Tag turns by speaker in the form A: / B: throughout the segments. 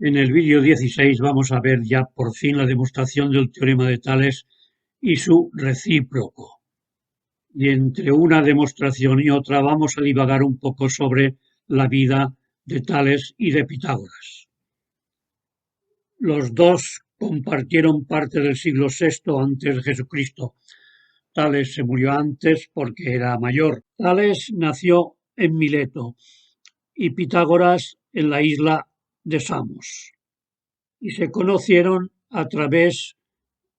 A: En el vídeo 16 vamos a ver ya por fin la demostración del teorema de Tales y su recíproco. Y entre una demostración y otra vamos a divagar un poco sobre la vida de Tales y de Pitágoras. Los dos compartieron parte del siglo VI antes de Jesucristo. Tales se murió antes porque era mayor. Tales nació en Mileto y Pitágoras en la isla de Samos. Y se conocieron a través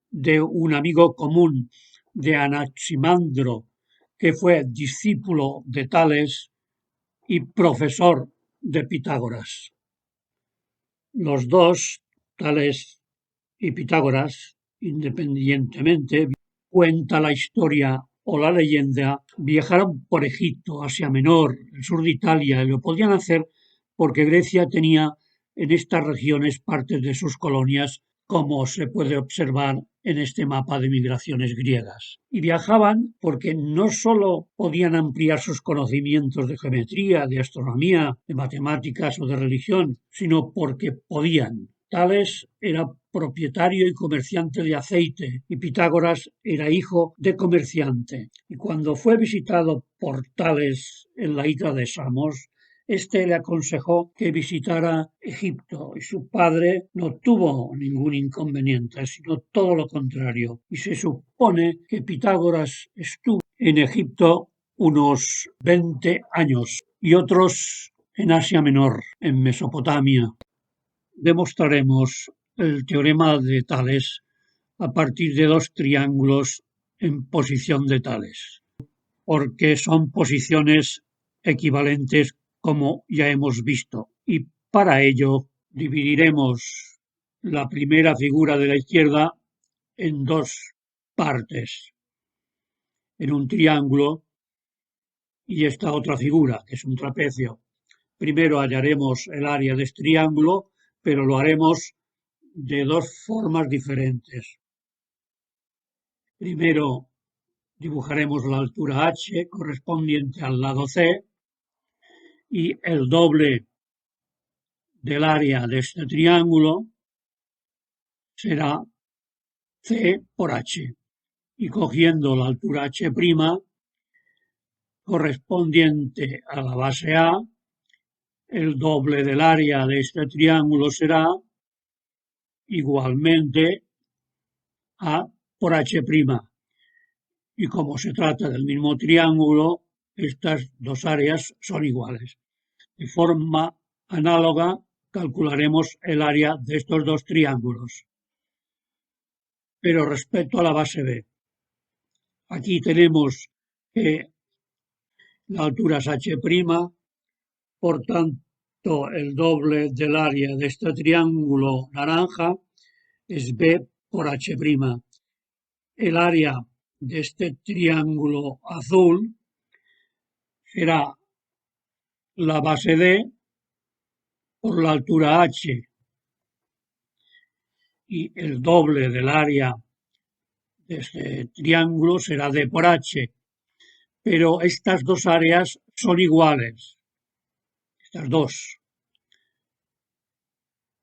A: de un amigo común de Anaximandro, que fue discípulo de Tales y profesor de Pitágoras. Los dos, Tales y Pitágoras, independientemente, cuenta la historia o la leyenda, viajaron por Egipto, Asia Menor, el sur de Italia, y lo podían hacer porque Grecia tenía en estas regiones partes de sus colonias, como se puede observar en este mapa de migraciones griegas. Y viajaban porque no solo podían ampliar sus conocimientos de geometría, de astronomía, de matemáticas o de religión, sino porque podían. Tales era propietario y comerciante de aceite, y Pitágoras era hijo de comerciante. Y cuando fue visitado por Tales en la isla de Samos, este le aconsejó que visitara Egipto, y su padre no tuvo ningún inconveniente, sino todo lo contrario. Y se supone que Pitágoras estuvo en Egipto unos 20 años y otros en Asia Menor, en Mesopotamia. Demostraremos el teorema de Tales a partir de dos triángulos en posición de Tales, porque son posiciones equivalentes como ya hemos visto. Y para ello dividiremos la primera figura de la izquierda en dos partes, en un triángulo y esta otra figura, que es un trapecio. Primero hallaremos el área de este triángulo, pero lo haremos de dos formas diferentes. Primero dibujaremos la altura h correspondiente al lado C y el doble del área de este triángulo será C por h. Y cogiendo la altura h' correspondiente a la base A, el doble del área de este triángulo será igualmente A por h'. Y como se trata del mismo triángulo, estas dos áreas son iguales. De forma análoga, calcularemos el área de estos dos triángulos. Pero respecto a la base B, aquí tenemos que la altura es h', por tanto el doble del área de este triángulo naranja es B por h'. El área de este triángulo azul será la base D por la altura h y el doble del área de este triángulo será D por h. Pero estas dos áreas son iguales, estas dos,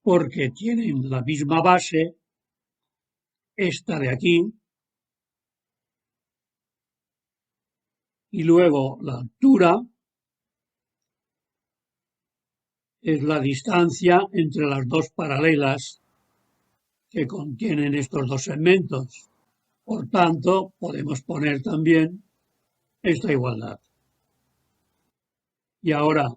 A: porque tienen la misma base, esta de aquí, y luego la altura es la distancia entre las dos paralelas que contienen estos dos segmentos. Por tanto, podemos poner también esta igualdad. Y ahora,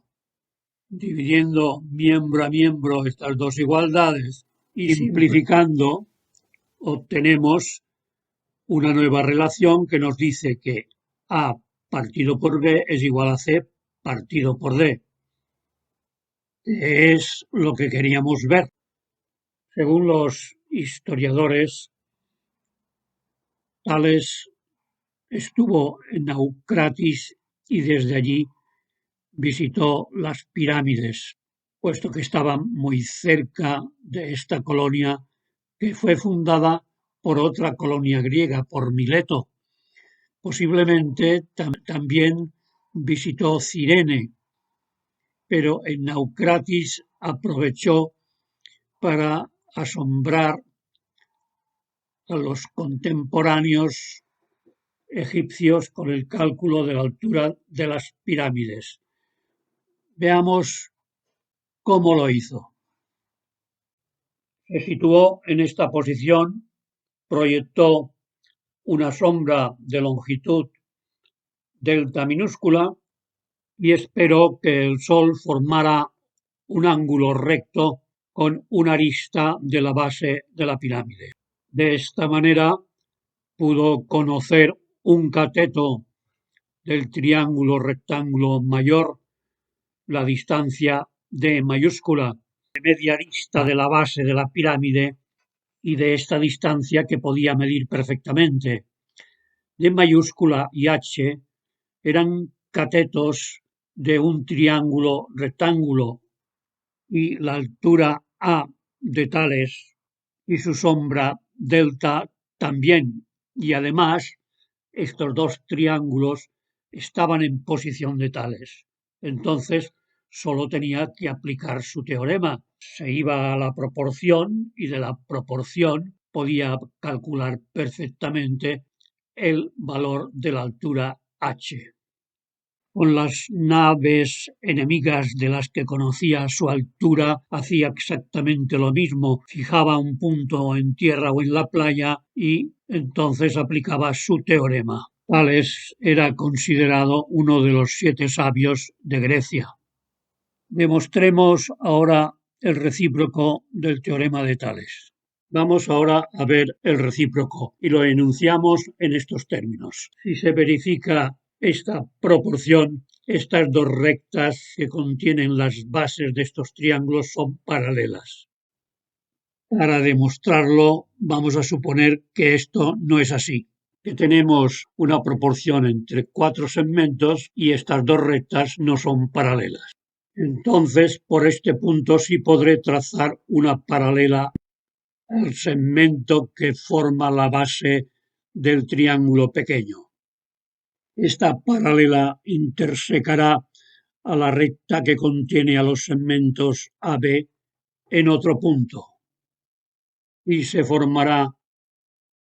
A: dividiendo miembro a miembro estas dos igualdades y simplificando, obtenemos una nueva relación que nos dice que A partido por B es igual a C partido por D. Es lo que queríamos ver. Según los historiadores, Tales estuvo en Naucratis y desde allí visitó las pirámides, puesto que estaban muy cerca de esta colonia que fue fundada por otra colonia griega, por Mileto. Posiblemente también visitó Cirene, pero en Naucratis aprovechó para asombrar a los contemporáneos egipcios con el cálculo de la altura de las pirámides. Veamos cómo lo hizo. Se situó en esta posición, proyectó una sombra de longitud delta minúscula y esperó que el Sol formara un ángulo recto con una arista de la base de la pirámide. De esta manera pudo conocer un cateto del triángulo rectángulo mayor, la distancia D mayúscula de media arista de la base de la pirámide y de esta distancia que podía medir perfectamente. D mayúscula y H eran catetos de un triángulo rectángulo y la altura A de Tales y su sombra delta también. Y además, estos dos triángulos estaban en posición de Tales. Entonces, solo tenía que aplicar su teorema. Se iba a la proporción y de la proporción podía calcular perfectamente el valor de la altura H. Con las naves enemigas de las que conocía su altura, hacía exactamente lo mismo. Fijaba un punto en tierra o en la playa y entonces aplicaba su teorema. Tales era considerado uno de los 7 sabios de Grecia. Demostremos ahora el recíproco del teorema de Tales. Vamos ahora a ver el recíproco y lo enunciamos en estos términos. Si se verifica esta proporción, estas dos rectas que contienen las bases de estos triángulos son paralelas. Para demostrarlo, vamos a suponer que esto no es así, que tenemos una proporción entre 4 segmentos y estas dos rectas no son paralelas. Entonces, por este punto sí podré trazar una paralela al segmento que forma la base del triángulo pequeño. Esta paralela intersecará a la recta que contiene a los segmentos AB en otro punto y se formará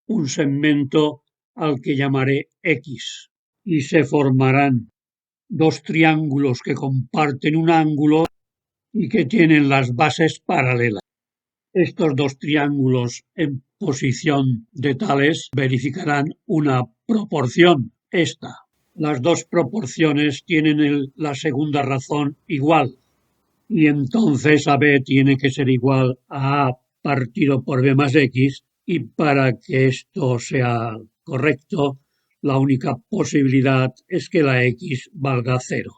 A: un segmento al que llamaré X y se formarán dos triángulos que comparten un ángulo y que tienen las bases paralelas. Estos dos triángulos en posición de Tales verificarán una proporción, esta. Las dos proporciones tienen la segunda razón igual y entonces AB tiene que ser igual a A partido por B más X y para que esto sea correcto, la única posibilidad es que la X valga 0.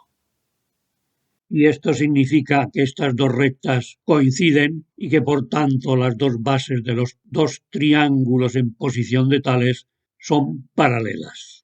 A: Y esto significa que estas dos rectas coinciden y que por tanto las dos bases de los dos triángulos en posición de Tales son paralelas.